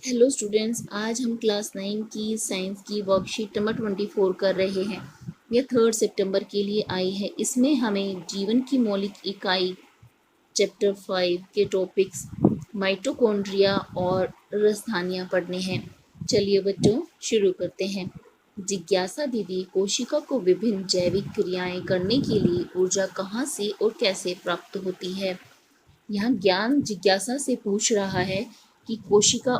Hello students, आज हम class 9 की साइंस की वर्कशीट नंबर 24 कर रहे हैं। यह 3 सितंबर के लिए आई है। इसमें हमें जीवन की मौलिक इकाई चैप्टर 5 के टॉपिक्स माइटोकॉन्ड्रिया और राजधानियाँ पढ़ने हैं। चलिए बच्चों, शुरू करते हैं। जिज्ञासा दीदी, कोशिका को विभिन्न जैविक क्रियाएं करने के लिए ऊर्जा कहाँ से और कैसे प्राप्त होती है? यहाँ ज्ञान जिज्ञासा से पूछ रहा है कि कोशिका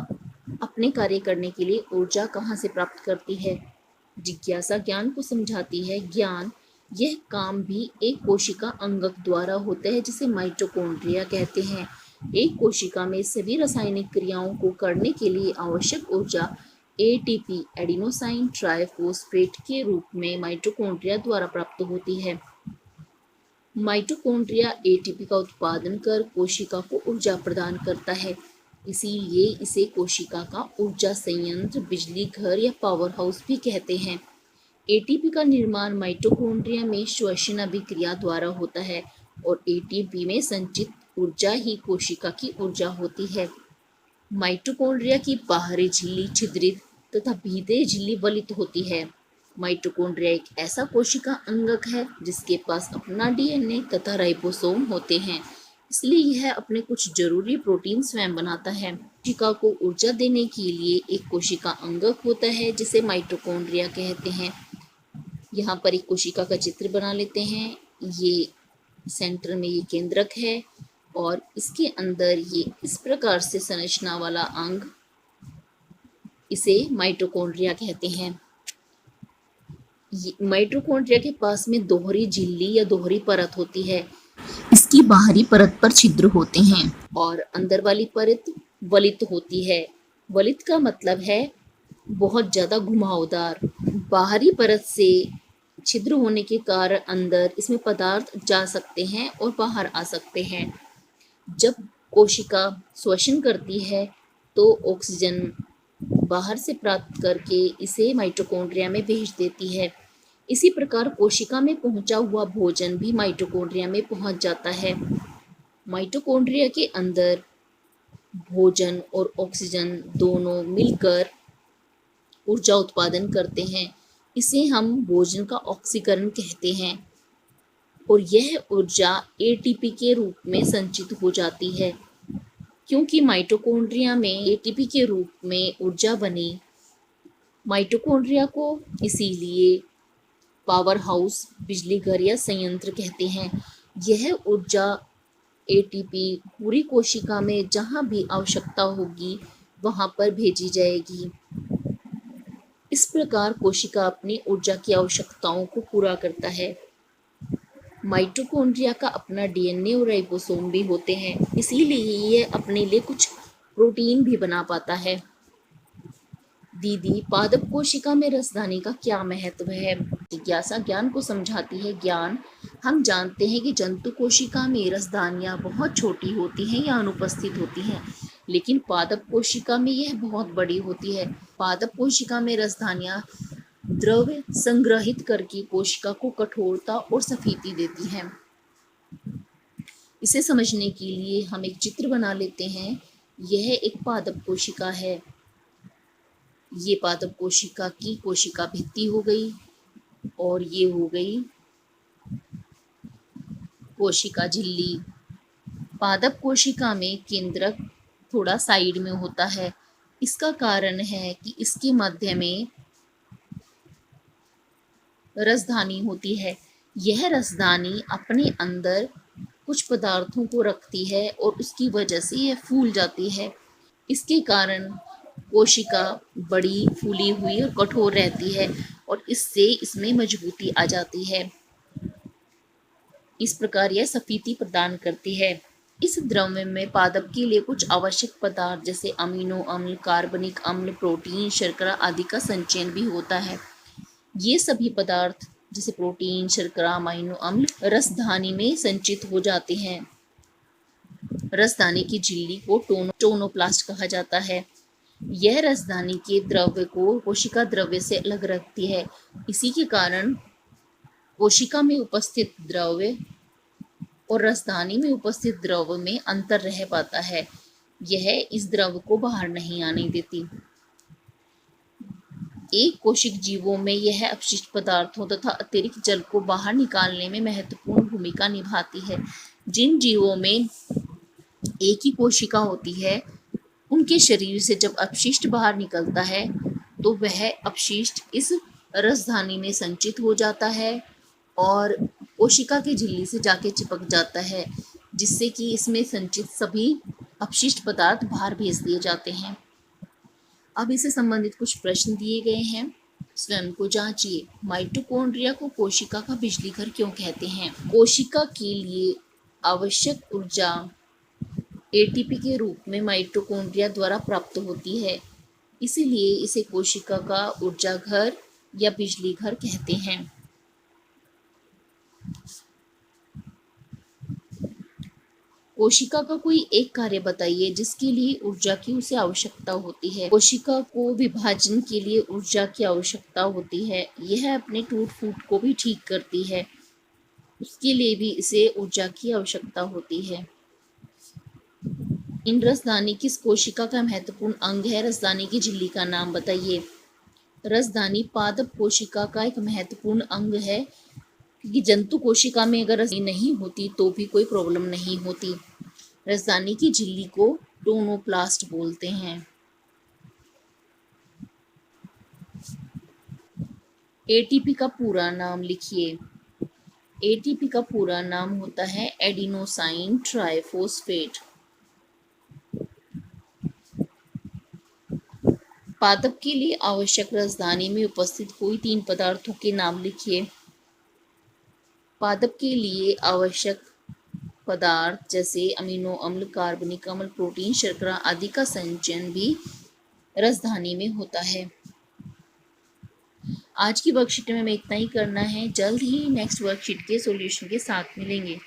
अपने कार्य करने के लिए ऊर्जा कहाँ से प्राप्त करती है। जिज्ञासा ज्ञान को समझाती है। ज्ञान, यह काम भी एक कोशिका अंगक द्वारा होता है जिसे माइटोकॉन्ड्रिया कहते हैं। एक कोशिका में सभी रासायनिक क्रियाओं को करने के लिए आवश्यक ऊर्जा एटीपी एडिनोसाइन ट्राइफॉस्फेट के रूप में माइटोकॉन्ड्रिया द्वारा प्राप्त होती है। माइटोकॉन्ड्रिया एटीपी का उत्पादन कर कोशिका को ऊर्जा प्रदान करता है, इसीलिए इसे कोशिका का ऊर्जा संयंत्र, बिजली घर या पावर हाउस भी कहते हैं। एटीपी का निर्माण माइटोकॉन्ड्रिया में श्वसन अभिक्रिया द्वारा होता है और एटीपी में संचित ऊर्जा ही कोशिका की ऊर्जा होती है। माइटोकॉन्ड्रिया की बाहरी झिल्ली छिद्रित तथा भीतरी झिल्ली वलित होती है। माइटोकॉन्ड्रिया एक ऐसा कोशिका अंगक है जिसके पास अपना डीएनए तथा राइबोसोम होते हैं, इसलिए यह अपने कुछ जरूरी प्रोटीन स्वयं बनाता है। कोशिका को ऊर्जा देने के लिए एक कोशिका अंगक होता है जिसे माइटोकॉन्ड्रिया कहते हैं। यहाँ पर एक कोशिका का चित्र बना लेते हैं। ये सेंटर में ये केंद्रक है और इसके अंदर ये इस प्रकार से संरचना वाला अंग, इसे माइटोकॉन्ड्रिया कहते हैं। माइटोकॉन्ड्रिया के पास में दोहरी झिल्ली या दोहरी परत होती है। इसकी बाहरी परत पर छिद्र होते हैं और अंदर वाली परत वलित होती है। वलित का मतलब है बहुत ज्यादा घुमावदार। बाहरी परत से छिद्र होने के कारण अंदर इसमें पदार्थ जा सकते हैं और बाहर आ सकते हैं। जब कोशिका श्वसन करती है तो ऑक्सीजन बाहर से प्राप्त करके इसे माइटोकॉन्ड्रिया में भेज देती है। इसी प्रकार कोशिका में पहुंचा हुआ भोजन भी माइटोकॉन्ड्रिया में पहुंच जाता है। माइटोकॉन्ड्रिया के अंदर भोजन और ऑक्सीजन दोनों मिलकर ऊर्जा उत्पादन करते हैं। इसे हम भोजन का ऑक्सीकरण कहते हैं और यह ऊर्जा एटीपी के रूप में संचित हो जाती है। क्योंकि माइटोकॉन्ड्रिया में एटीपी के रूप में ऊर्जा बनी, माइटोकॉन्ड्रिया को इसीलिए पावर हाउस, बिजली घर या संयंत्र कहते हैं। यह ऊर्जा एटीपी पूरी कोशिका में जहां भी आवश्यकता होगी वहां पर भेजी जाएगी। इस प्रकार कोशिका अपनी ऊर्जा की आवश्यकताओं को पूरा करता है। माइटोकॉन्ड्रिया का अपना डीएनए और राइबोसोम भी होते हैं, इसीलिए यह अपने लिए कुछ प्रोटीन भी बना पाता है। दीदी, पादप कोशिका में राजधानी का क्या महत्व है? जिज्ञासा ज्ञान को समझाती है। ज्ञान, हम जानते हैं कि जंतु कोशिका में राजधानियां बहुत छोटी होती हैं या अनुपस्थित होती हैं, लेकिन पादप कोशिका में यह बहुत बड़ी होती है। पादप कोशिका में राजधानियां द्रव संग्रहित करके कोशिका को कठोरता और सफेदी देती हैं। इसे समझने के लिए हम एक चित्र बना लेते हैं। यह एक पादप कोशिका है। ये पादप कोशिका की कोशिका भित्ति हो गई और ये हो गई कोशिका झिल्ली। पादप कोशिका में केंद्रक थोड़ा साइड में होता है। इसका कारण है कि इसके मध्य में राजधानी होती है। यह राजधानी अपने अंदर कुछ पदार्थों को रखती है और उसकी वजह से यह फूल जाती है। इसके कारण कोशिका बड़ी, फूली हुई और कठोर रहती है और इससे इसमें मजबूती आ जाती है। इस प्रकार यह सफेदी प्रदान करती है। इस द्रव्य में पादप के लिए कुछ आवश्यक पदार्थ जैसे अमीनो अम्ल, कार्बनिक अम्ल, प्रोटीन, शर्करा आदि का संचयन भी होता है। ये सभी पदार्थ जैसे प्रोटीन, शर्करा, अमीनो अम्ल रसधानी में संचित हो जाते हैं। रसधानी की झिल्ली को टोनोप्लास्ट कहा जाता है। यह रसधानी के द्रव्य को कोशिका द्रव्य से अलग रखती है। इसी के कारण कोशिका में उपस्थित द्रव्य और रसधानी में उपस्थित द्रव्य में अंतर रह पाता है। यह इस द्रव को बाहर नहीं आने देती। एक कोशिक जीवों में यह अपशिष्ट पदार्थों तथा अतिरिक्त जल को बाहर निकालने में महत्वपूर्ण भूमिका निभाती है। जिन जीवों में एक ही कोशिका होती है, उनके शरीर से जब अपशिष्ट बाहर निकलता है तो वह अपशिष्ट इस रसधानी में संचित हो जाता है और कोशिका की झिल्ली से जाके चिपक जाता है, जिससे कि इसमें संचित सभी अपशिष्ट पदार्थ बाहर भेज दिए जाते हैं। अब इससे संबंधित कुछ प्रश्न दिए गए हैं, स्वयं को जांचिए। माइटोकॉन्ड्रिया को कोशिका का बिजली घर क्यों कहते हैं? कोशिका के लिए आवश्यक ऊर्जा एटीपी के रूप में माइटोकॉन्ड्रिया द्वारा प्राप्त होती है, इसीलिए इसे कोशिका का ऊर्जा घर या बिजली घर कहते हैं। कोशिका का कोई एक कार्य बताइए जिसके लिए ऊर्जा की उसे आवश्यकता होती है। कोशिका को विभाजन के लिए ऊर्जा की आवश्यकता होती है। यह अपने टूट फूट को भी ठीक करती है, उसके लिए भी इसे ऊर्जा की आवश्यकता होती है। इन रसदानी किस कोशिका का महत्वपूर्ण अंग है? रसदानी की झिल्ली का नाम बताइए। रसदानी पादप कोशिका का एक महत्वपूर्ण अंग है, क्योंकि जंतु कोशिका में अगर रसदानी नहीं होती तो भी कोई प्रॉब्लम नहीं होती। रसदानी की झिल्ली को टोनोप्लास्ट बोलते हैं। एटीपी का पूरा नाम लिखिए। एटीपी का पूरा नाम होता है एडिनोसाइन ट्राइफॉस्फेट। पादप के लिए आवश्यक रसदानी में उपस्थित कोई 3 पदार्थों के नाम लिखिए। पादप के लिए आवश्यक पदार्थ जैसे अमीनो अम्ल, कार्बनिक अम्ल, प्रोटीन, शर्करा आदि का संचयन भी रसधानी में होता है। आज की वर्कशीट में हमें इतना ही करना है। जल्द ही नेक्स्ट वर्कशीट के सॉल्यूशन के साथ मिलेंगे।